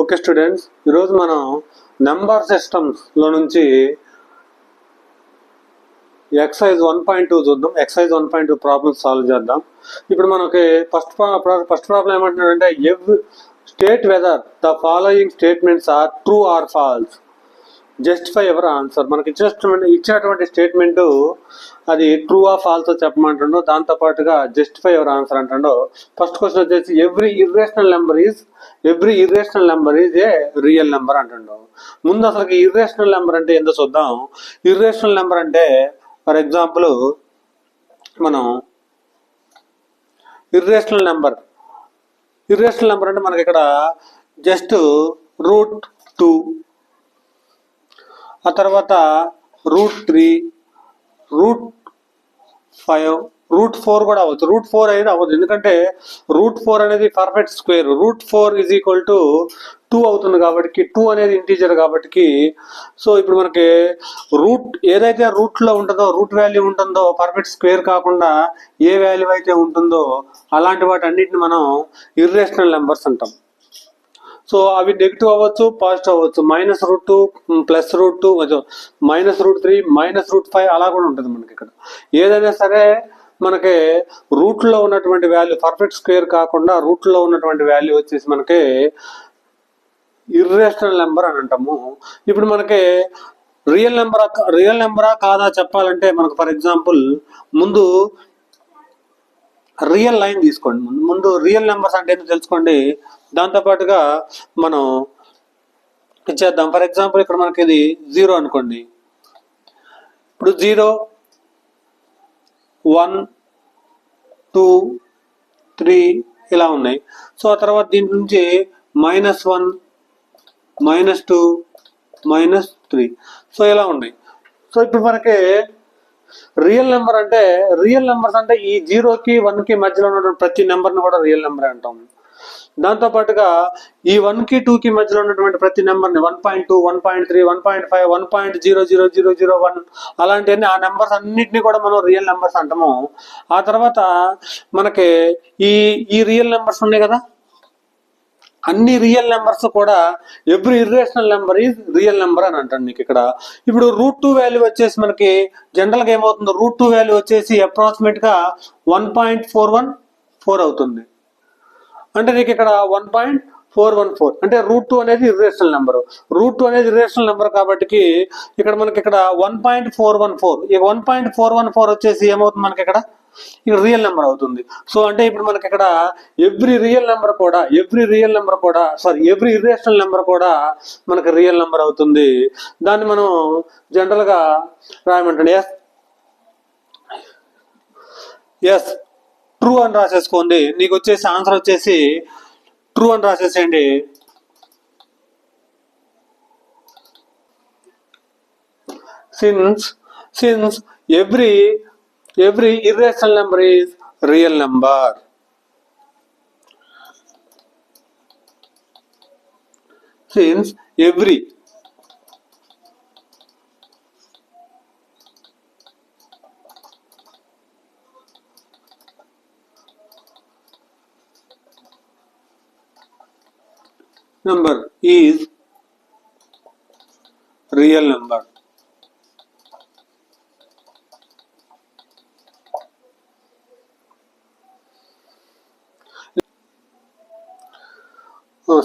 Okay students, ఈరోజు మనం number సిస్టమ్స్లో నుంచి ఎక్సైజ్ 1.2 చూద్దాం. ఎక్సైజ్ 1.2 ప్రాబ్లమ్స్ సాల్వ్ చేద్దాం. ఇప్పుడు మనకి ఫస్ట్ ప్రాబ్లం ఏమంటున్నాడంటే state whether the following statements are true or false, justify your answer. మనకి ఇచ్చినటువంటి స్టేట్మెంట్ అది ట్రూ ఆ ఫాల్స్ చెప్పమంటుండో, దాంతోపాటుగా జస్టిఫై ఎవర్ ఆన్సర్ అంటుండో. ఫస్ట్ క్వశ్చన్ వచ్చేసి every irrational number is a real number అంటుండో. ముందు అసలు ఇర్రేషనల్ నెంబర్ అంటే ఏందో చూద్దాం. ఇర్రేషనల్ నెంబర్ అంటే ఫర్ ఎగ్జాంపుల్ మనం ఇర్రేషనల్ నెంబర్ అంటే మనకి ఇక్కడ జస్ట్ √2, ఆ తర్వాత √3, √5, √4 కూడా అవ్వచ్చు. √4 అనేది అవ్వదు, ఎందుకంటే √4 అనేది perfect square. √4 is equal to 2 అవుతుంది కాబట్టి 2 అనేది ఇంటీజర్ కాబట్టి. సో ఇప్పుడు మనకి ఏదైతే రూట్లో ఉంటుందో, రూట్ వాల్యూ ఉంటుందో, పర్ఫెక్ట్ స్క్వేర్ కాకుండా ఏ వాల్యూ అయితే ఉంటుందో అలాంటి వాటి అన్నిటిని మనం ఇర్రేషనల్ నెంబర్స్ అంటాం. సో అవి నెగిటివ్ అవ్వచ్చు, పాజిటివ్ అవ్వచ్చు. -√2, +√2, -√3, -√5 అలా కూడా ఉంటుంది మనకి ఇక్కడ. ఏదైనా సరే మనకి రూట్లో ఉన్నటువంటి వాల్యూ పర్ఫెక్ట్ స్క్వేర్ కాకుండా రూట్లో ఉన్నటువంటి వాల్యూ వచ్చేసి మనకి ఇర్రేషనల్ నెంబర్ అని అంటాము. ఇప్పుడు మనకి రియల్ నెంబరా కాదా చెప్పాలంటే మనకు ఫర్ ఎగ్జాంపుల్ ముందు రియల్ లైన్ తీసుకోండి. ముందు రియల్ నెంబర్స్ అంటే ఏంటో తెలుసుకోండి. దాంతోపాటుగా మనం ఇచ్చేద్దాం. ఫర్ ఎగ్జాంపుల్ ఇక్కడ మనకి ఇది 0 అనుకోండి. ఇప్పుడు 0, 1, 2, 3 ఇలా ఉన్నాయి. సో ఆ తర్వాత దీని నుంచి -1, -2, -3 సో ఇలా ఉన్నాయి. సో ఇప్పుడు మనకి రియల్ నెంబర్స్ అంటే ఈ 0కి 1కి మధ్యలో ఉన్నటువంటి ప్రతి నెంబర్ని కూడా రియల్ నెంబర్ అంటాం. దాంతో పాటుగా ఈ 1కి 2కి మధ్యలో ఉన్నటువంటి ప్రతి నెంబర్ని 1.2, 1.3, 1.5, 1.00001 అలాంటివన్నీ ఆ నెంబర్స్ అన్నిటినీ కూడా మనం రియల్ నెంబర్స్ అంటాము. ఆ తర్వాత మనకి ఈ రియల్ నెంబర్స్ ఉన్నాయి కదా, అన్ని రియల్ నెంబర్స్ కూడా every irrational number is real number అని అంటాను మీకు ఇక్కడ. ఇప్పుడు √2 వాల్యూ వచ్చేసి మనకి జనరల్గా ఏమవుతుందో, √2 వాల్యూ వచ్చేసి అప్రాక్సిమేట్గా 1.414 అవుతుంది. అంటే నీకు ఇక్కడ 1.414 అంటే √2 అనేది ఇర్రేషనల్ నెంబర్ కాబట్టి ఇక్కడ మనకి ఇక్కడ 1.414, ఈ 1.414 వచ్చేసి ఏమవుతుంది మనకి ఇక్కడ రియల్ నెంబర్ అవుతుంది. సో అంటే ఇప్పుడు మనకి ఇక్కడ ఎవ్రీ ఇర్రేషనల్ నెంబర్ కూడా మనకి రియల్ నెంబర్ అవుతుంది. దాన్ని మనం జనరల్ గా రాయమంటండి ఎస్ ట్రూ అని రాసేసుకోండి. నీకు వచ్చేసి ఆన్సర్ వచ్చేసి ట్రూ అని రాసేసేయండి. Since every irrational number is real number. Since every number is real number.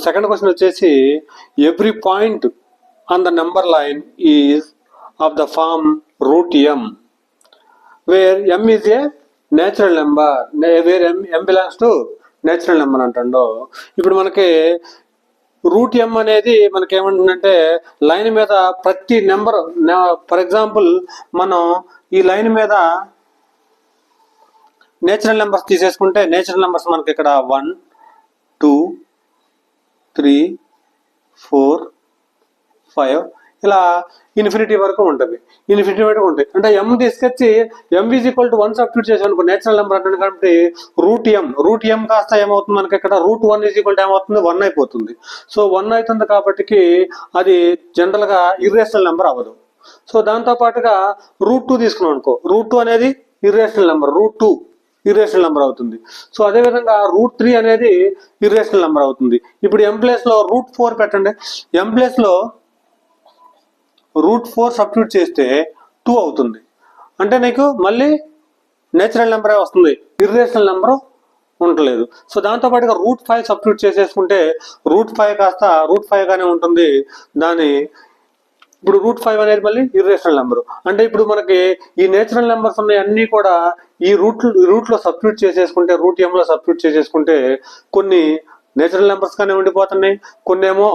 Second question వచ్చేసి every point on the number line is of the form √m where m is a natural number, where m belongs to natural number అంటాడో. ఇప్పుడు మనకి √m అనేది మనకి ఏమంటుందంటే line మీద ప్రతి number, for example మనం ఈ లైన్ మీద నేచురల్ నెంబర్స్ తీసేసుకుంటే నేచురల్ నెంబర్స్ మనకి ఇక్కడ 1, 2, 3, 4, 5 ఇలా ఇన్ఫినిటీ వరకు ఉంటుంది. అంటే m తీసుకొచ్చి m is equal to 1 substitute చేసాం అనుకో, నేచురల్ నెంబర్ అంటుంది కాబట్టి √m కాస్త ఏమవుతుంది మనకి ఇక్కడ √1 ఈజ్ ఈక్వల్ టు ఏమవుతుంది 1 అయిపోతుంది. సో 1 అవుతుంది కాబట్టి అది జనరల్ గా ఇర్రేషనల్ నెంబర్ అవ్వదు. సో దాంతో పాటుగా √2 తీసుకున్నాం అనుకో, √2 అనేది ఇర్రేషనల్ నెంబర్. √2 ఇర్రేషనల్ నెంబర్ అవుతుంది. సో అదేవిధంగా √3 అనేది ఇర్రేషనల్ నెంబర్ అవుతుంది. ఇప్పుడు m ప్లేస్ లో √4 పెట్టండి. m ప్లేస్ లో √4 సబ్స్టిట్యూట్ చేస్తే 2 అవుతుంది. అంటే నీకు మళ్ళీ నేచురల్ నెంబరే వస్తుంది, ఇర్రేషనల్ నెంబర్ ఉండలేదు. సో దాంతోపాటుగా √5 సబ్స్టిట్యూట్ చేసేసుకుంటే √5 కాస్త √5 గానే ఉంటుంది. ఇప్పుడు √5 అనేది మళ్ళీ ఇర్రేషనల్ నెంబర్. అంటే ఇప్పుడు మనకి ఈ నేచురల్ నెంబర్స్ ఉన్నాయి అన్ని కూడా ఈ రూట్ లో సబ్స్టిట్యూట్ చేసేసుకుంటే, √m లో సబ్స్టిట్యూట్ చేసేసుకుంటే కొన్ని నేచురల్ నెంబర్స్ గానే ఉండిపోతున్నాయి, కొన్ని ఏమో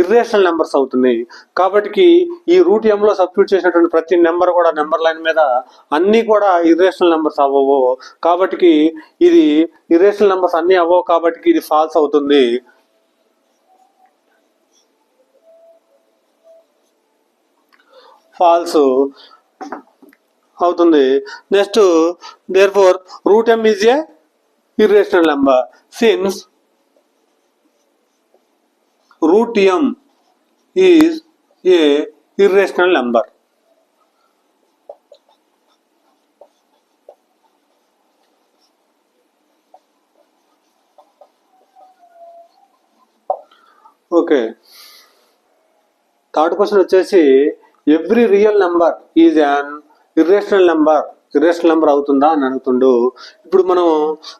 ఇర్రేషనల్ నెంబర్స్ అవుతున్నాయి. కాబట్టి ఈ √m లో సబ్స్టిట్యూట్ చేసినటువంటి ప్రతి నెంబర్ కూడా నెంబర్ లైన్ మీద అన్ని కూడా ఇర్రేషనల్ నెంబర్స్ అవ్వవు. కాబట్టి ఇది ఇర్రేషనల్ నెంబర్స్ అన్ని అవ్వవు, కాబట్టి ఇది ఫాల్స్ అవుతుంది. ఫాల్స్ అవుతుంది. Next therefore √m is a irrational number since √m is a irrational number. Okay, third question వచ్చేసి every real number is an irrational number, irrational number అవుతుందా అని అడుగుతుండు. ఇప్పుడు మనం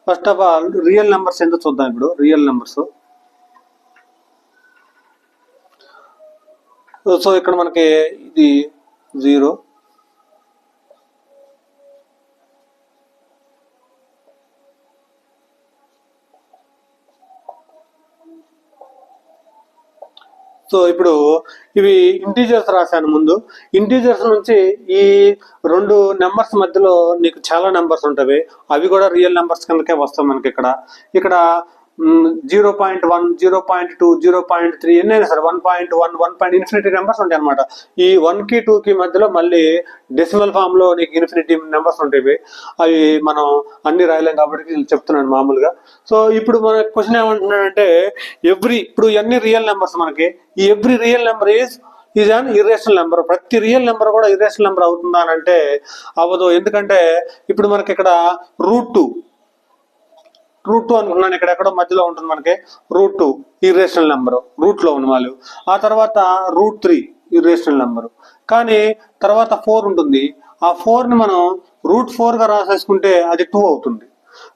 first of all real numbers ఏంటో చూద్దాం. ఇప్పుడు రియల్ నెంబర్స్, సో ఇక్కడ మనకి ఇది 0, సో ఇప్పుడు ఇవి ఇంటీజర్స్ రాశాను ముందు. ఇంటీజర్స్ నుంచి ఈ రెండు నెంబర్స్ మధ్యలో నీకు చాలా నెంబర్స్ ఉంటాయి, అవి కూడా రియల్ నెంబర్స్ కిందకే వస్తాయి మనకి. ఇక్కడ 0.1, 0.2, 0.3 ఎన్నైనా సరే 1.1, 1. ఇన్ఫినిటీ నెంబర్స్ ఉంటాయి అనమాట. ఈ 1 కి 2 కి మధ్యలో మళ్ళీ డెసిమల్ ఫామ్ లో నీకు ఇన్ఫినిటీ నెంబర్స్ ఉంటాయి. అవి మనం అన్ని రాయలేం కాబట్టి చెప్తున్నాను మామూలుగా. సో ఇప్పుడు మన క్వశ్చన్ ఏమంటున్నాడంటే ఇప్పుడు అన్ని రియల్ నెంబర్స్ మనకి, ఈ every real number is an irrational number. ప్రతి రియల్ నెంబర్ కూడా ఇర్రేషనల్ నెంబర్ అవుతుందా అని అంటే అవ్వదు. ఎందుకంటే ఇప్పుడు మనకి ఇక్కడ √2 అనుకున్నాను, ఇక్కడ మధ్యలో ఉంటుంది మనకి √2 ఇర్రేషనల్ నెంబర్, రూట్ లో ఉన్న వాళ్ళు. ఆ తర్వాత √3 ఇర్రేషనల్ నెంబర్. కానీ తర్వాత 4 ఉంటుంది, ఆ 4 ని మనం √4 గా రాసేసుకుంటే అది 2 అవుతుంది.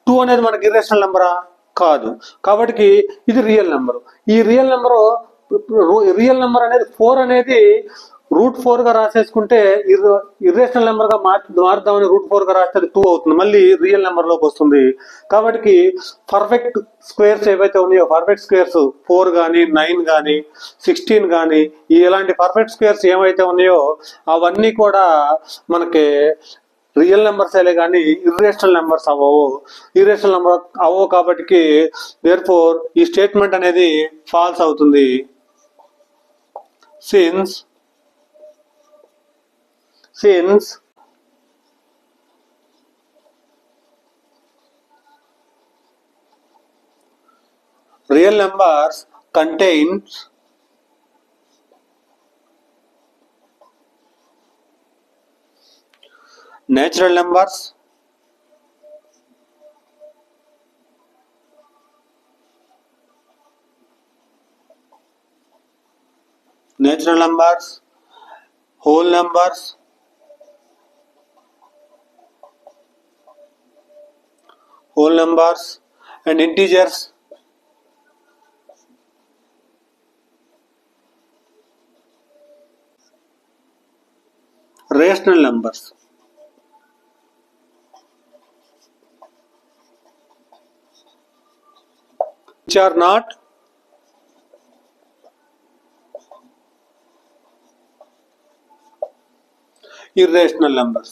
2 అనేది మనకి ఇర్రేషనల్ నెంబరా? కాదు. కాబట్టి ఇది రియల్ నెంబర్. ఈ రియల్ నెంబర్ అనేది 4 అనేది √4 గా రాసేసుకుంటే ఇర్రేషనల్ నెంబర్ గా మారుద్దామని √4 గా రాస్తే 2 అవుతుంది, మళ్ళీ రియల్ నెంబర్ లోకి వస్తుంది. కాబట్టి పర్ఫెక్ట్ స్క్వేర్స్ ఏవైతే ఉన్నాయో, పర్ఫెక్ట్ స్క్వేర్స్ 4 కానీ 9 కానీ 16 కానీ ఇలాంటి పర్ఫెక్ట్ స్క్వేర్స్ ఏవైతే ఉన్నాయో అవన్నీ కూడా మనకి రియల్ నెంబర్స్ అలే కానీ ఇర్రేషనల్ నెంబర్స్ అవ్వవు. ఇర్రేషనల్ నెంబర్ అవ్వవు కాబట్టి therefore ఈ స్టేట్మెంట్ అనేది ఫాల్స్ అవుతుంది. Since real numbers contains natural numbers, whole numbers, and integers, rational numbers. Which are not irrational numbers.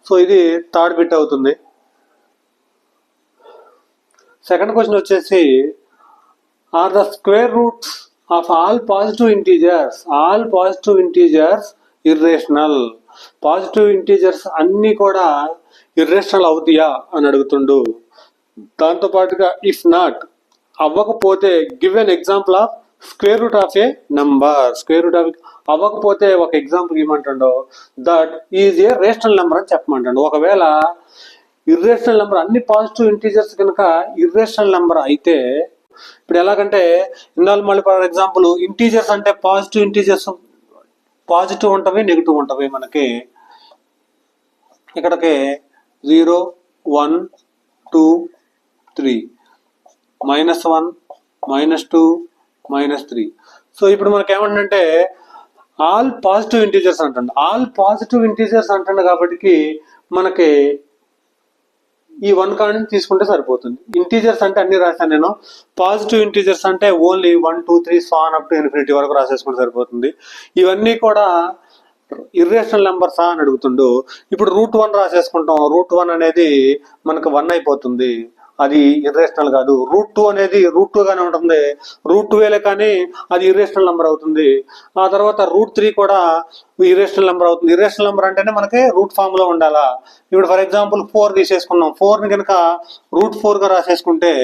So ఇది థర్డ్ బిట్ అవుతుంది. సెకండ్ క్వశ్చన్ వచ్చేసి are the square roots of all positive integers irrational. Positive integers అన్ని కూడా irrational అవుతాయా అని అడుగుతుండు. దాంతో పాటుగా ఇఫ్ నాట్, అవ్వకపోతే give an example of square root of a number. Square root of అవ్వకపోతే ఒక ఎగ్జాంపుల్ ఇవ్వమంటాడు, that is a rational number అని చెప్పమంటాడు. ఒకవేళ ఇర్రేషనల్ నెంబర్ అన్ని పాజిటివ్ ఇంటీజర్స్ కనుక ఇర్రేషనల్ నెంబర్ అయితే, ఇప్పుడు ఎలాగంటే ఇందాలు మళ్ళీ ఫర్ ఎగ్జాంపుల్ ఇంటీజర్స్ అంటే పాజిటివ్ ఇంటీజర్స్ పాజిటివ్ ఉంటవి, నెగిటివ్ ఉంటవి. మనకి ఇక్కడికి 0 1 2 3 -1 -2 -3. సో ఇప్పుడు మనకి ఏమంటే ఆల్ పాజిటివ్ ఇంటీజర్స్ అంటండి. ఆల్ పాజిటివ్ ఇంటీజర్స్ అంటండి కాబట్టి మనకి ఈ 1 కాడి తీసుకుంటే సరిపోతుంది. ఇంటీజర్స్ అంటే అన్ని రాశాను నేను. పాజిటివ్ ఇంటీజర్స్ అంటే only 1 2 3 so on up to infinity వరకు రాసేసుకుంటే సరిపోతుంది. ఇవన్నీ కూడా ఇర్రేషనల్ నెంబర్సా అని అడుగుతుండు. ఇప్పుడు √1 రాసేసుకుంటాం. √1 అనేది మనకు 1 అయిపోతుంది, అది ఇర్రేషనల్ కాదు. √2 అనేది √2 గానే ఉంటుంది, √2 కానీ అది ఇర్రేషనల్ నెంబర్ అవుతుంది. ఆ తర్వాత √3 కూడా ఇర్రేషనల్ నెంబర్ అవుతుంది. ఇర్రేషనల్ నెంబర్ అంటేనే మనకి రూట్ ఫామ్ లో ఉండాలా. ఇప్పుడు ఫర్ ఎగ్జాంపుల్ 4 తీసేసుకున్నాం. 4ని కనుక √4 గా రాసేసుకుంటే,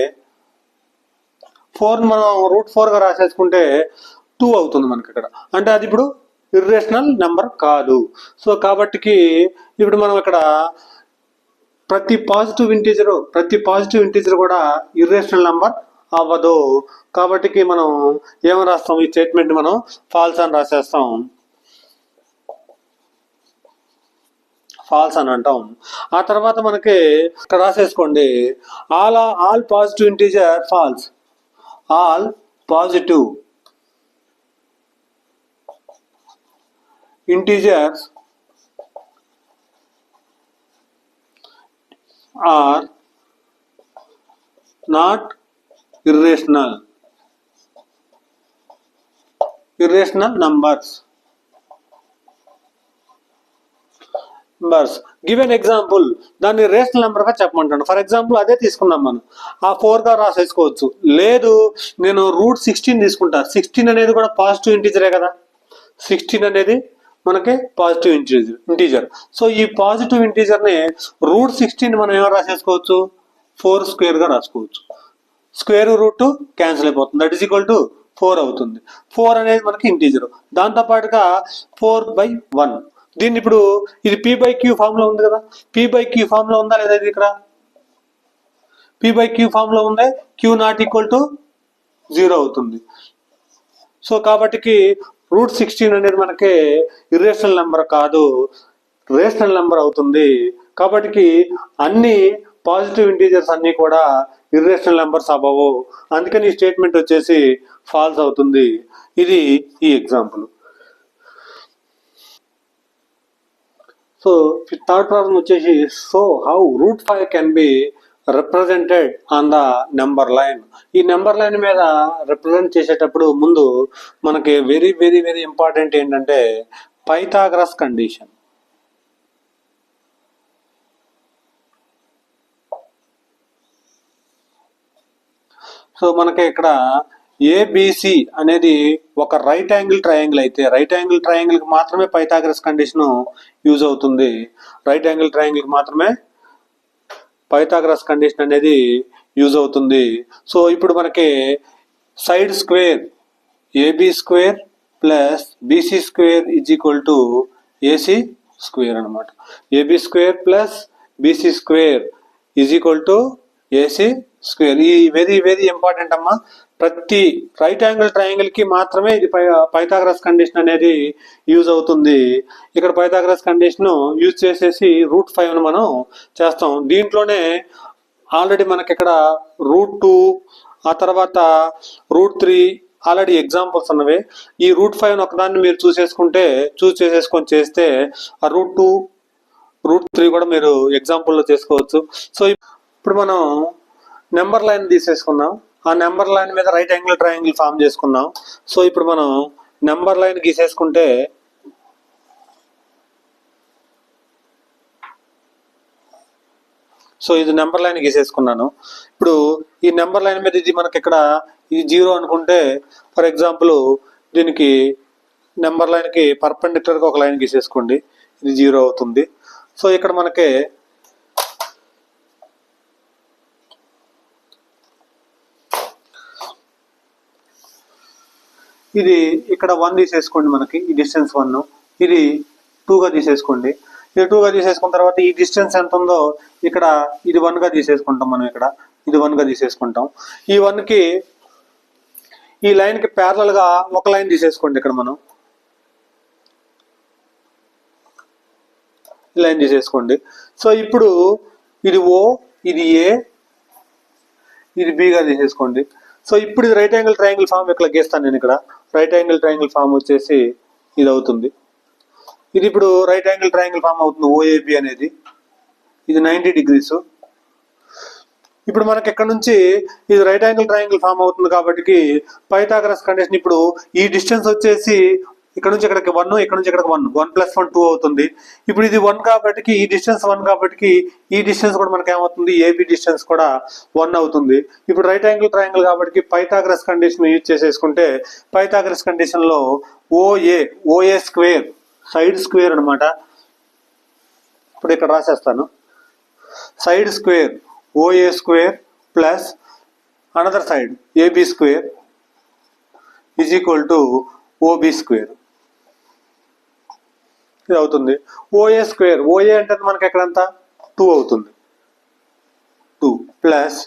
4ని మనం √4 గా రాసేసుకుంటే 2 అవుతుంది మనకి ఇక్కడ. అంటే అది ఇప్పుడు ఇర్రేషనల్ నెంబర్ కాదు. సో కాబట్టి ఇప్పుడు మనం ఇక్కడ ప్రతి పాజిటివ్ ఇంటీజర్ కూడా ఇర్రేషనల్ నెంబర్ అవ్వదు. కాబట్టి మనం ఏమని రాస్తాం, ఈ స్టేట్మెంట్ మనం ఫాల్స్ అని రాసేస్తాం, ఫాల్స్ అని అంటాం. ఆ తర్వాత మనకి ఇక్కడ రాసేసుకోండి, all positive integer false. All positive integers are not irrational numbers. Give an example. దాన్ని రేషనల్ నెంబర్ గా చెప్పమంటాను. ఫర్ ఎగ్జాంపుల్ అదే తీసుకున్నాం మనం, ఆ 4 గా రాసేసుకోవచ్చు. లేదు నేను √16 తీసుకుంటా. 16 అనేది కూడా పాజిటివ్ ఇంటీజరే కదా. 16 అనేది మనకి పాజిటివ్ ఇంటీజర్. సో ఈ పాజిటివ్ ఇంటీజర్ ని √16 మనం ఏమో రాసేసుకోవచ్చు, 4² గా రాసుకోవచ్చు. స్క్వేర్ రూట్ క్యాన్సిల్ అయిపోతుంది, దట్ ఈస్ ఈక్వల్ టు 4 అవుతుంది. 4 అనేది మనకి ఇంటీజర్. దాంతో పాటుగా 4/1. దీన్ని ఇప్పుడు ఇది p/q ఫామ్ లో ఉంది కదా. p/q ఫామ్ లో ఉందా లేదా? ఇది ఇక్కడ p/q ఫామ్ లో ఉంది. q నాట్ ఈక్వల్ టు 0 అవుతుంది. సో కాబట్టి √16 అనేది మనకి ఇర్రేషనల్ నెంబర్ కాదు, రేషనల్ నెంబర్ అవుతుంది. కాబట్టి అన్ని పాజిటివ్ ఇంటీజర్స్ అన్ని కూడా ఇర్రేషనల్ నెంబర్స్ అవ్వవు. అందుకని ఈ స్టేట్మెంట్ వచ్చేసి ఫాల్స్ అవుతుంది. ఇది ఈ ఎగ్జాంపుల్. సో థర్డ్ ప్రాబ్లం వచ్చేసి, so how √5 can be represented on the number line. ఈ నెంబర్ లైన్ మీద రిప్రజెంట్ చేసేటప్పుడు ముందు మనకి వెరీ వెరీ వెరీ ఇంపార్టెంట్ ఏంటంటే పైథాగరస్ కండిషన్. సో మనకి ఇక్కడ ఏబిసి అనేది ఒక రైట్ యాంగిల్ ట్రయాంగిల్ అయితే, రైట్ యాంగిల్ ట్రయాంగిల్ కి మాత్రమే పైథాగరస్ కండిషన్ యూజ్ అవుతుంది. రైట్ యాంగిల్ ట్రయాంగిల్ కి మాత్రమే పైథాగరస్ కండిషన్ అనేది యూజ్ అవుతుంది. సో ఇప్పుడు మనకి side square AB² plus BC² is equal to AC² అనమాట. AB² plus BC² is equal to AC². ఈ వెరీ వెరీ ఇంపార్టెంట్ అమ్మా. ప్రతి రైట్ యాంగిల్ ట్రయాంగిల్ కి మాత్రమే ఇది పైథాగరస్ కండిషన్ అనేది యూజ్ అవుతుంది. ఇక్కడ పైథాగరస్ కండిషన్ యూజ్ చేసేసి √5 మనం చేస్తాం. దీంట్లోనే ఆల్రెడీ మనకి ఇక్కడ √2 ఆ తర్వాత √3 ఆల్రెడీ ఎగ్జాంపుల్స్ ఉన్నవి. ఈ √5 ఒకదాన్ని మీరు చూస్ చేసేసుకొని చేస్తే ఆ √2 √3 కూడా మీరు ఎగ్జాంపుల్లో చేసుకోవచ్చు. సో ఇప్పుడు మనం నెంబర్ లైన్ తీసేసుకున్నాం. ఆ నెంబర్ లైన్ మీద రైట్ యాంగిల్ ట్రయాంగిల్ ఫామ్ చేసుకున్నాం. సో ఇప్పుడు మనం నెంబర్ లైన్ గీసేసుకుంటే, సో ఇది నెంబర్ లైన్ గీసేసుకున్నాను. ఇప్పుడు ఈ నెంబర్ లైన్ మీద ఇది మనకి ఇక్కడ ఇది 0 అనుకుంటే, ఫర్ ఎగ్జాంపుల్ దీనికి నెంబర్ లైన్ కి పర్పెండిక్యులర్ గా ఒక లైన్ గీసేసుకోండి, ఇది 0 అవుతుంది. సో ఇక్కడ మనకి ఇది ఇక్కడ 1 తీసేసుకోండి, మనకి ఈ డిస్టెన్స్ 1, ఇది 2గా తీసేసుకోండి. ఇది 2గా తీసేసుకున్న తర్వాత ఈ డిస్టెన్స్ ఎంత ఉందో ఇక్కడ ఇది 1గా తీసేసుకుంటాం. మనం ఇక్కడ ఇది 1గా తీసేసుకుంటాం. ఈ 1కి ఈ లైన్కి ప్యారలల్గా ఒక లైన్ తీసేసుకోండి. ఇక్కడ మనం లైన్ తీసేసుకోండి. సో ఇప్పుడు ఇది O, ఇది A, ఇది Bగా తీసేసుకోండి. సో ఇప్పుడు ఇది రైట్ యాంగిల్ ట్రయాంగిల్ ఫామ్ ఇక్కడ గీస్తాను నేను. ఇక్కడ రైట్ యాంగిల్ ట్రయాంగిల్ ఫామ్ వచ్చేసి ఇది అవుతుంది. ఇది ఇప్పుడు రైట్ యాంగిల్ ట్రయాంగిల్ ఫామ్ అవుతుంది OAB అనేది. ఇది 90 degrees. ఇప్పుడు మనకి ఇక్కడ నుంచి ఇది రైట్ యాంగిల్ ట్రయాంగిల్ ఫామ్ అవుతుంది కాబట్టి పైథాగరస్ కండిషన్ ఇప్పుడు ఈ డిస్టెన్స్ వచ్చేసి ఇక్కడ నుంచి ఇక్కడికి 1, ఇక్కడ నుంచి ఇక్కడికి 1, 1 + 1 2 అవుతుంది. ఇప్పుడు ఇది 1 కాబట్టి ఈ డిస్టెన్స్ 1 కాబట్టి ఈ డిస్టెన్స్ కూడా మనకి ఏమవుతుంది, AB డిస్టెన్స్ కూడా 1 అవుతుంది. ఇప్పుడు రైట్ యాంగిల్ ట్రయాంగిల్ కాబట్టి పైథాగరస్ కండిషన్ యూజ్ చేసేసుకుంటే పైథాగరస్ కండిషన్ లో OA స్క్వేర్ సైడ్ స్క్వేర్ అనమాట. ఇప్పుడు ఇక్కడ రాసేస్తాను. Side square OA square plus another side AB square is equal to OB square. ఇది అవుతుంది. OA స్క్వేర్, OA అంటే మనకి ఎక్కడంతా 2 అవుతుంది. 2 ప్లస్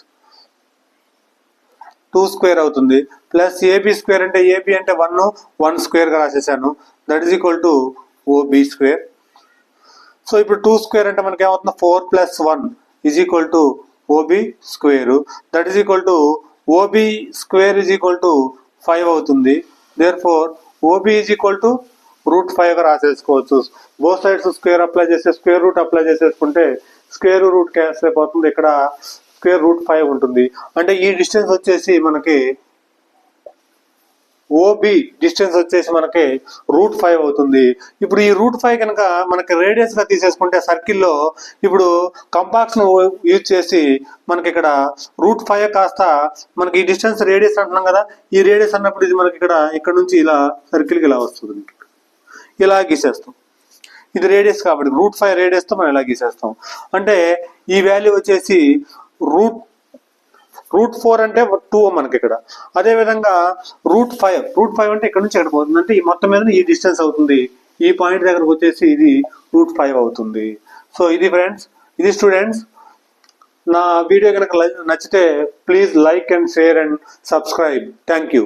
2 స్క్వేర్ అవుతుంది. ప్లస్ AB స్క్వేర్ అంటే AB అంటే 1 స్క్వేర్గా రాసేసాను. That is equal to OB square. So ఇప్పుడు 2 స్క్వేర్ అంటే మనకి ఏమవుతుంది, 4 + 1 is equal to OB square. That is equal to OB square is equal to 5 అవుతుంది. Therefore OB is equal to √5గా రాసేసుకోవచ్చు. బోత్ సైడ్స్ స్క్వేర్ అప్లై చేస్తే square root apply చేసేసుకుంటే square root cancel అయిపోతుంది. ఇక్కడ స్క్వేర్ √5 ఉంటుంది. అంటే ఈ డిస్టెన్స్ వచ్చేసి మనకి OB డిస్టెన్స్ వచ్చేసి మనకి √5 అవుతుంది. ఇప్పుడు ఈ √5 కనుక మనకి రేడియస్ గా తీసేసుకుంటే సర్కిల్లో ఇప్పుడు కంపాక్స్ ను యూజ్ చేసి మనకి ఇక్కడ √5 కాస్త మనకి ఈ డిస్టెన్స్ రేడియస్ అంటున్నాం కదా, ఈ రేడియస్ అన్నప్పుడు ఇది మనకి ఇక్కడ నుంచి ఇలా సర్కిల్కి ఇలా వస్తుంది. ఇలా గీసేస్తాం. ఇది రేడియస్ కాబట్టి √5 రేడియస్ తో మనం ఇలా గీసేస్తాం. అంటే ఈ వాల్యూ వచ్చేసి √4 అంటే 2 మనకి ఇక్కడ. అదే విధంగా √5 అంటే ఇక్కడ నుంచి ఎక్కడ పోతుంది అంటే ఈ మొత్తం మీద ఈ డిస్టెన్స్ అవుతుంది. ఈ పాయింట్ దగ్గరకు వచ్చేసి ఇది √5 అవుతుంది. సో ఇది ఫ్రెండ్స్, ఇది స్టూడెంట్స్. నా వీడియో కనుక నచ్చితే please like and share and subscribe. Thank you.